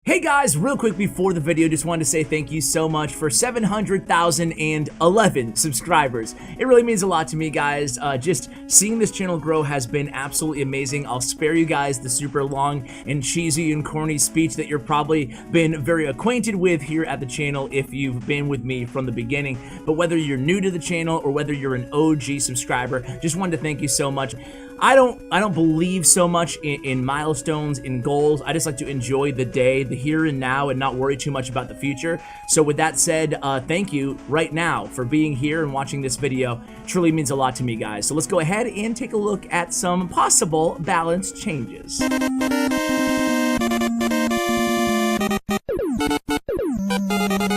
Hey guys, real quick before the video, just wanted to say thank you so much for 700,011 subscribers. It really means a lot to me, guys. Just seeing this channel grow has been absolutely amazing. I'll spare you guys the super long and cheesy and corny speech that you're probably been very acquainted with here at the channel if you've been with me from the beginning. But whether you're new to the channel or whether you're an OG subscriber, just wanted to thank you so much. I don't believe so much in milestones, in goals. I just like to enjoy the day, the here and now, and not worry too much about the future. So with that said, thank you right now for being here and watching this video. It truly means a lot to me, guys. So let's go ahead and take a look at some possible balance changes.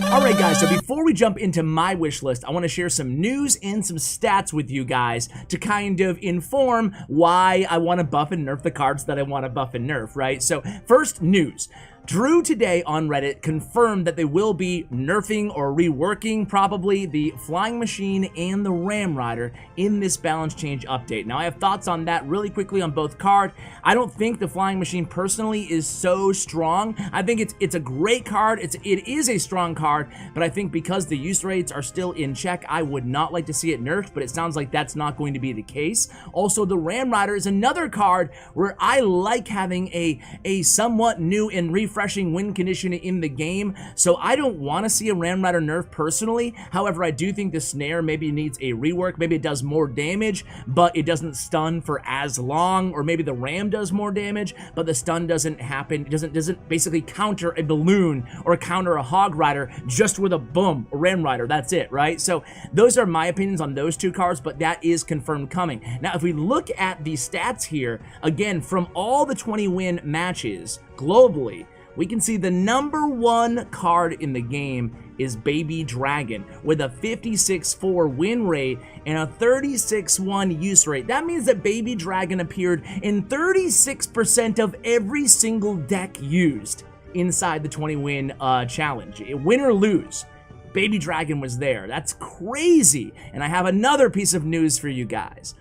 Alright guys, so before we jump into my wish list, I want to share some news and some stats with you guys to kind of inform why I want to buff and nerf the cards that I want to buff and nerf, right? So first, news. Drew today on Reddit confirmed that they will be nerfing or reworking probably the Flying Machine and the Ram Rider in this balance change update. Now I have thoughts on that really quickly on both cards. I don't think the Flying Machine personally is so strong. I think it's a great card. It is a strong card, but I think because the use rates are still in check, I would not like to see it nerfed, but it sounds like that's not going to be the case. Also, the Ram Rider is another card where I like having a somewhat new and refreshing win condition in the game, so I don't want to see a Ram Rider nerf personally. However, I do think the Snare maybe needs a rework. Maybe it does more damage, but it doesn't stun for as long, or maybe the Ram does more damage, but the stun doesn't happen. It doesn't basically counter a balloon or counter a Hog Rider just with a boom, a Ram Rider. That's it, right? So those are my opinions on those two cards, but that is confirmed coming. Now, if we look at the stats here, again, from all the 20-win matches globally, we can see the #1 card in the game is Baby Dragon with a 56.4 win rate and a 36.1 use rate. That means that Baby Dragon appeared in 36% of every single deck used inside the 20-win challenge. Win or lose, Baby Dragon was there. That's crazy. And I have another piece of news for you guys.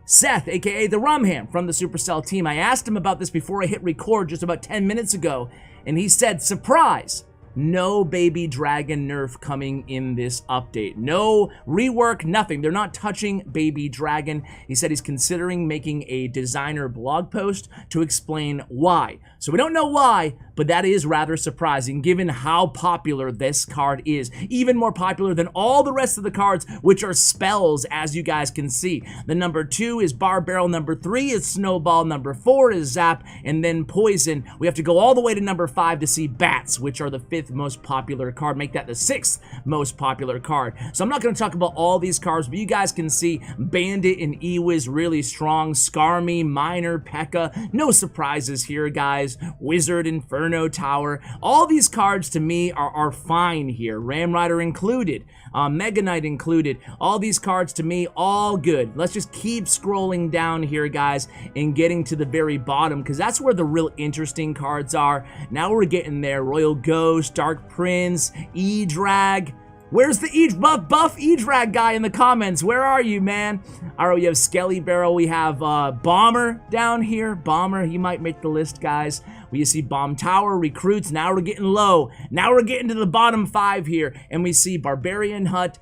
Seth, aka the Rumham from the Supercell team, I asked him about this before I hit record just about 10 minutes ago, and he said, surprise, no Baby Dragon nerf coming in this update. No rework, nothing. They're not touching Baby Dragon. He said he's considering making a designer blog post to explain why. So we don't know why, but that is rather surprising given how popular this card is. Even more popular than all the rest of the cards, which are spells, as you guys can see. The #2 is Bar Barrel, #3 is Snowball, #4 is Zap, and then Poison. We have to go all the way to #5 to see Bats, which are the 5th most popular card. Make that the 6th most popular card. So I'm not going to talk about all these cards, but you guys can see Bandit and Ewiz really strong. Skarmy, Miner, P.E.K.K.A. No surprises here, guys. Wizard, Inferno Tower. All these cards to me are fine here. Ram Rider included. Mega Knight included. All these cards to me, all good. Let's just keep scrolling down here, guys, and getting to the very bottom, because that's where the real interesting cards are. Now we're getting there. Royal Ghost, Dark Prince, E-Drag. Where's the buff E-Drag guy in the comments? Where are you, man? Alright, we have Skelly Barrel. We have Bomber down here. Bomber, he might make the list, guys. We see Bomb Tower, Recruits. Now we're getting low. Now we're getting to the bottom 5 here. And we see Barbarian Hut,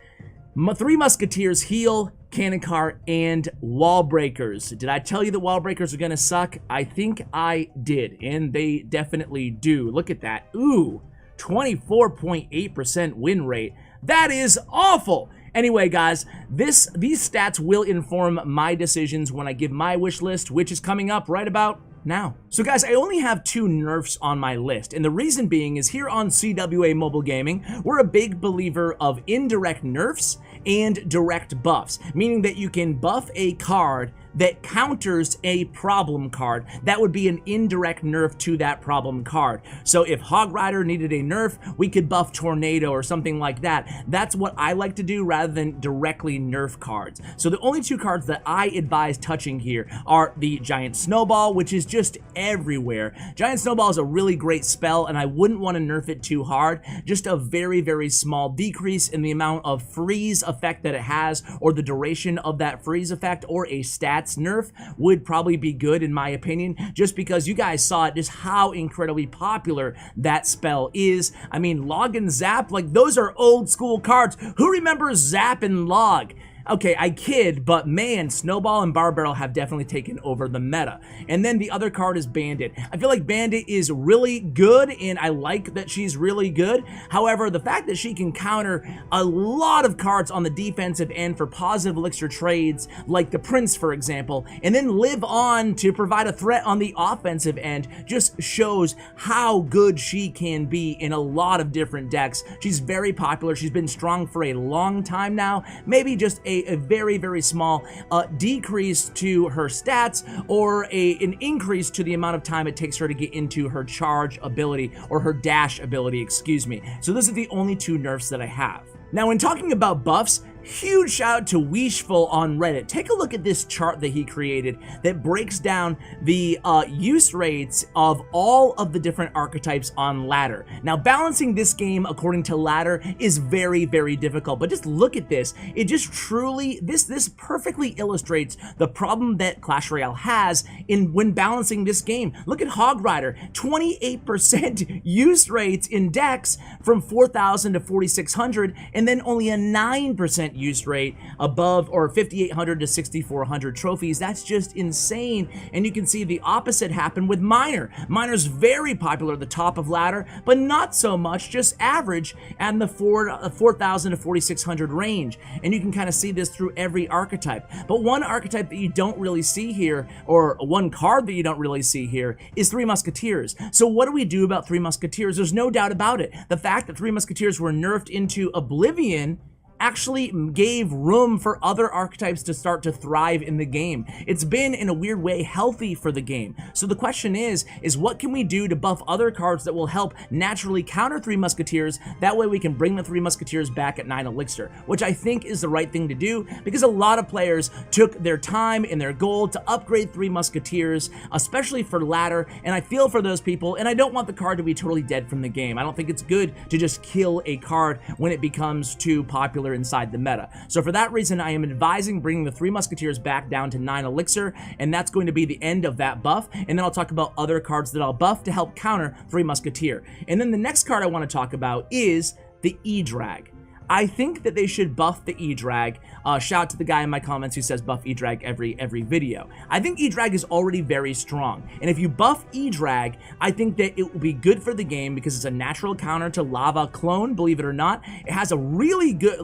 3 Musketeers, Heal, Cannon Car, and Wall Breakers. Did I tell you that Wall Breakers are gonna suck? I think I did, and they definitely do. Look at that. Ooh, 24.8% win rate. That is awful. Anyway, guys, these stats will inform my decisions when I give my wish list, which is coming up right about now. So guys, I only have 2 nerfs on my list, and the reason being is here on CWA Mobile Gaming, we're a big believer of indirect nerfs and direct buffs, meaning that you can buff a card that counters a problem card. That would be an indirect nerf to that problem card. So if Hog Rider needed a nerf, we could buff Tornado or something like that. That's what I like to do rather than directly nerf cards. So the only 2 cards that I advise touching here are the Giant Snowball, which is just everywhere. Giant Snowball is a really great spell, and I wouldn't want to nerf it too hard. Just a very, very small decrease in the amount of freeze effect that it has, or the duration of that freeze effect, or a stats nerf would probably be good in my opinion, just because you guys saw just how incredibly popular that spell is. I mean, log and zap, like those are old school cards. Who remembers zap and log? Okay, I kid, but man, Snowball and Bar Barrel have definitely taken over the meta. And then the other card is Bandit. I feel like Bandit is really good, and I like that she's really good. However, the fact that she can counter a lot of cards on the defensive end for positive elixir trades, like the Prince, for example, and then live on to provide a threat on the offensive end, just shows how good she can be in a lot of different decks. She's very popular. She's been strong for a long time now. Maybe just a very, very small decrease to her stats, or an increase to the amount of time it takes her to get into her charge ability, or her dash ability, excuse me. So those are the only two nerfs that I have. Now, when talking about buffs, huge shout out to Wishful on Reddit. Take a look at this chart that he created that breaks down the use rates of all of the different archetypes on ladder. Now, balancing this game according to ladder is very, very difficult, but just look at this. It just truly, this perfectly illustrates the problem that Clash Royale has when balancing this game. Look at Hog Rider, 28% use rates in decks from 4,000 to 4,600, and then only a 9% use rate above, or 5,800 to 6,400 trophies. That's just insane. And you can see the opposite happen with Miner. Miner's very popular at the top of ladder, but not so much, just average and the 4,000 to 4,600 range. And you can kind of see this through every archetype. But one archetype that you don't really see here, or one card that you don't really see here, is Three Musketeers. So what do we do about Three Musketeers? There's no doubt about it. The fact that Three Musketeers were nerfed into oblivion actually gave room for other archetypes to start to thrive in the game. It's been, in a weird way, healthy for the game. So the question is what can we do to buff other cards that will help naturally counter Three Musketeers? That way we can bring the Three Musketeers back at 9 elixir, which I think is the right thing to do, because a lot of players took their time and their gold to upgrade Three Musketeers, especially for ladder, and I feel for those people, and I don't want the card to be totally dead from the game. I don't think it's good to just kill a card when it becomes too popular inside the meta. So for that reason, I am advising bringing the Three Musketeers back down to 9 elixir, and that's going to be the end of that buff. And then I'll talk about other cards that I'll buff to help counter Three Musketeer. And then the next card I want to talk about is the E-Drag. I think that they should buff the E-Drag. Shout out to the guy in my comments who says buff E-Drag every video. I think E-Drag is already very strong, and if you buff E-Drag, I think that it will be good for the game because it's a natural counter to Lava Clone, believe it or not. It has a really good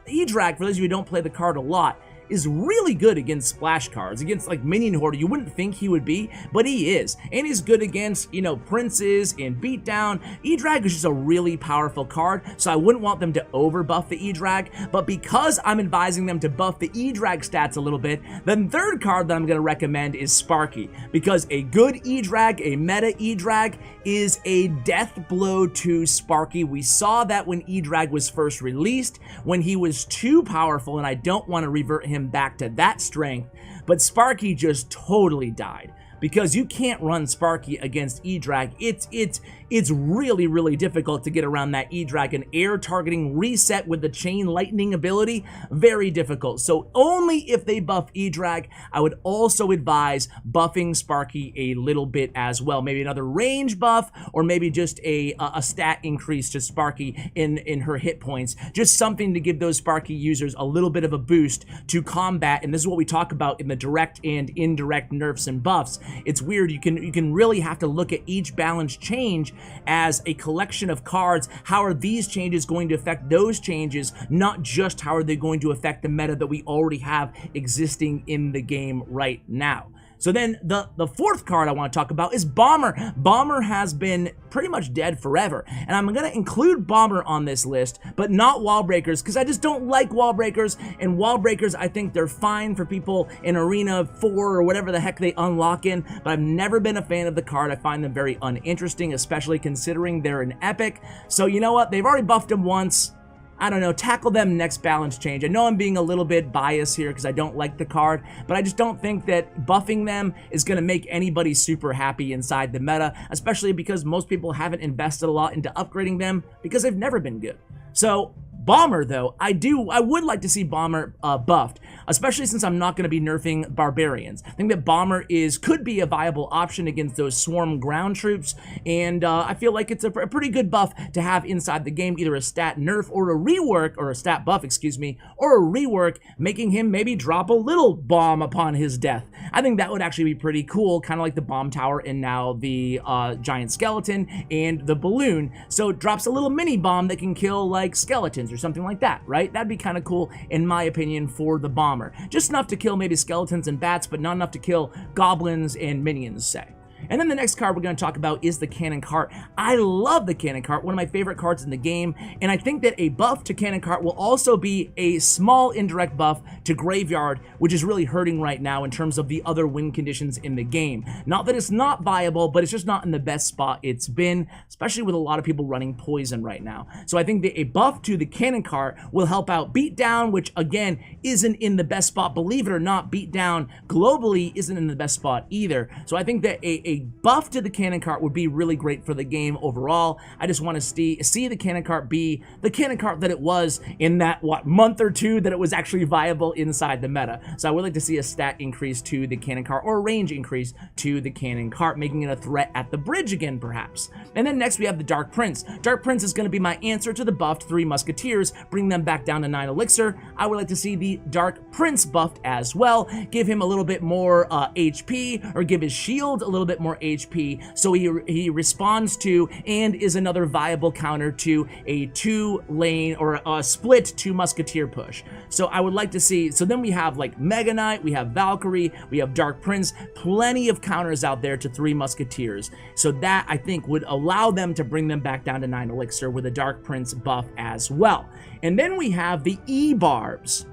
E-Drag, for those of you who don't play the card a lot, is really good against splash cards, against like Minion Hoarder. You wouldn't think he would be, but he is. And he's good against, you know, Princes and Beatdown. E-Drag is just a really powerful card, so I wouldn't want them to over buff the E-Drag, but because I'm advising them to buff the E-Drag stats a little bit, the third card that I'm going to recommend is Sparky, because a good E-Drag, a meta E-Drag, is a death blow to Sparky. We saw that when E-Drag was first released, when he was too powerful, and I don't want to revert him back to that strength, but Sparky just totally died. Because you can't run Sparky against E-Drag. It's really, really difficult to get around that E-Drag. An air targeting reset with the chain lightning ability, very difficult. So only if they buff E-Drag. I would also advise buffing Sparky a little bit as well. Maybe another range buff, or maybe just a stat increase to Sparky in her hit points. Just something to give those Sparky users a little bit of a boost to combat. And this is what we talk about in the direct and indirect nerfs and buffs. It's weird. You can really have to look at each balance change as a collection of cards. How are these changes going to affect those changes, not just how are they going to affect the meta that we already have existing in the game right now. So then the fourth card I want to talk about is Bomber. Bomber has been pretty much dead forever, and I'm going to include Bomber on this list, but not Wall Breakers, because I just don't like Wall Breakers, and Wall Breakers, I think they're fine for people in Arena 4 or whatever the heck they unlock in, but I've never been a fan of the card. I find them very uninteresting, especially considering they're an epic. So you know what? They've already buffed them once. I don't know, tackle them next balance change. I know I'm being a little bit biased here because I don't like the card, but I just don't think that buffing them is going to make anybody super happy inside the meta, especially because most people haven't invested a lot into upgrading them because they've never been good. So Bomber, though, I would like to see Bomber buffed, especially since I'm not going to be nerfing Barbarians. I think that Bomber could be a viable option against those swarm ground troops, and I feel like it's a pretty good buff to have inside the game, either a stat nerf or a rework, or a stat buff, excuse me, or a rework, making him maybe drop a little bomb upon his death. I think that would actually be pretty cool, kind of like the bomb tower and now the giant skeleton and the balloon. So it drops a little mini bomb that can kill like skeletons or something like that, right? That'd be kind of cool in my opinion for the bomber. Just enough to kill maybe skeletons and bats, but not enough to kill goblins and minions, say. And then the next card we're going to talk about is the Cannon Cart. I love the Cannon Cart, one of my favorite cards in the game, and I think that a buff to Cannon Cart will also be a small indirect buff to Graveyard, which is really hurting right now in terms of the other win conditions in the game. Not that it's not viable, but it's just not in the best spot it's been, especially with a lot of people running Poison right now. So I think that a buff to the Cannon Cart will help out Beatdown, which again isn't in the best spot. Believe it or not, Beatdown globally isn't in the best spot either. So I think that a buff to the Cannon Cart would be really great for the game overall. I just want to see the Cannon Cart be the Cannon Cart that it was in that, month or two that it was actually viable inside the meta. So I would like to see a stat increase to the Cannon Cart, or a range increase to the Cannon Cart, making it a threat at the bridge again, perhaps. And then next we have the Dark Prince. Dark Prince is going to be my answer to the buffed 3 Musketeers, bring them back down to 9 elixir. I would like to see the Dark Prince buffed as well, give him a little bit more HP, or give his shield a little bit more HP, so he responds to and is another viable counter to a 2-lane or a split 2 Musketeer push. So I would like to see, so then we have like Mega Knight, we have Valkyrie, we have Dark Prince, plenty of counters out there to 3 Musketeers. So that I think would allow them to bring them back down to 9 elixir with a Dark Prince buff as well. And then we have the E-Barbs.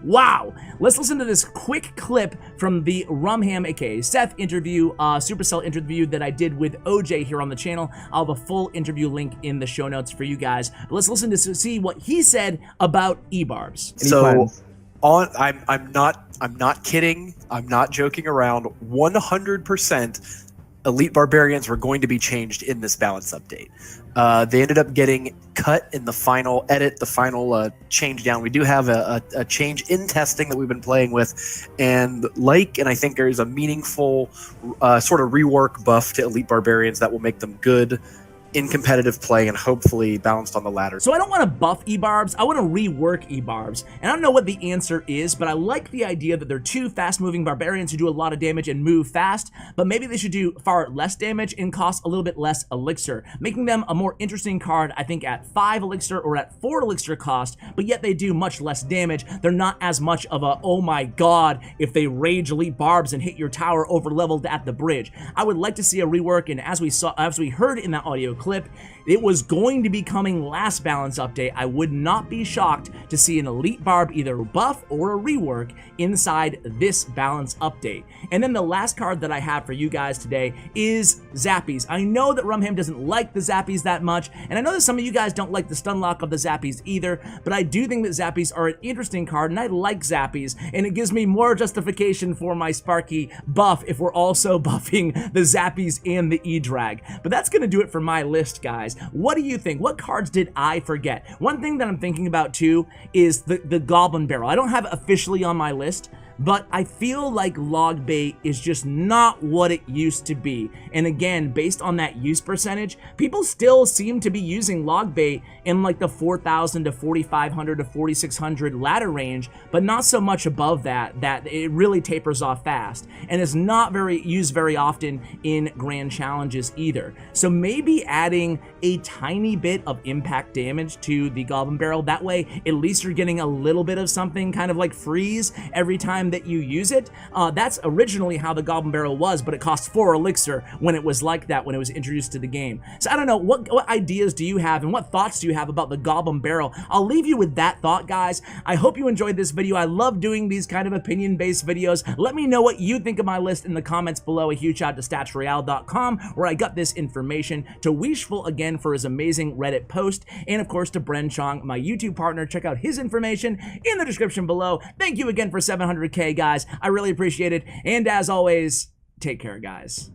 Wow, let's listen to this quick clip from the Rumham, aka Seth interview, Supercell interview that I did with OJ here on the channel. I'll have a full interview link in the show notes for you guys. But let's listen to see what he said about E-Barbs. So, I'm not kidding. I'm not joking around. 100%. Elite Barbarians were going to be changed in this balance update. They ended up getting cut in the final edit, the final change down. We do have a change in testing that we've been playing with, and I think there's a meaningful sort of rework buff to Elite Barbarians that will make them good in competitive play and hopefully balanced on the ladder. So I don't want to buff E-Barbs, I want to rework E-Barbs. And I don't know what the answer is, but I like the idea that they're 2 fast-moving barbarians who do a lot of damage and move fast, but maybe they should do far less damage and cost a little bit less elixir, making them a more interesting card, I think, at 5 elixir or at 4 elixir cost, but yet they do much less damage. They're not as much of a, oh my god, if they rage Elite Barbs and hit your tower over leveled at the bridge. I would like to see a rework, and as we heard in that audio clip, it was going to be coming last balance update. I would not be shocked to see an Elite Barb either buff or a rework inside this balance update. And then the last card that I have for you guys today is Zappies. I know that Rumham doesn't like the Zappies that much, and I know that some of you guys don't like the stun lock of the Zappies either, but I do think that Zappies are an interesting card, and I like Zappies, and it gives me more justification for my Sparky buff if we're also buffing the Zappies and the E-Drag. But that's going to do it for my list, guys. What do you think? What cards did I forget? One thing that I'm thinking about too is the Goblin Barrel. I don't have it officially on my list, but I feel like log bait is just not what it used to be. And again, based on that use percentage, people still seem to be using log bait in like the 4,000 to 4,500 to 4,600 ladder range, but not so much above that it really tapers off fast, and is not used very often in grand challenges either. So maybe adding a tiny bit of impact damage to the Goblin Barrel, that way at least you're getting a little bit of something, kind of like freeze every time that you use it. That's originally how the Goblin Barrel was, but it cost 4 elixir when it was like that, when it was introduced to the game. So I don't know, what ideas do you have and what thoughts do you have about the Goblin Barrel? I'll leave you with that thought, guys. I hope you enjoyed this video. I love doing these kind of opinion-based videos. Let me know what you think of my list in the comments below. A huge shout out to statsroyale.com, where I got this information, to Wishful again for his amazing Reddit post, and of course to Bren Chong, my YouTube partner. Check out his information in the description below. Thank you again for 700K, guys. I really appreciate it, and as always, take care, guys.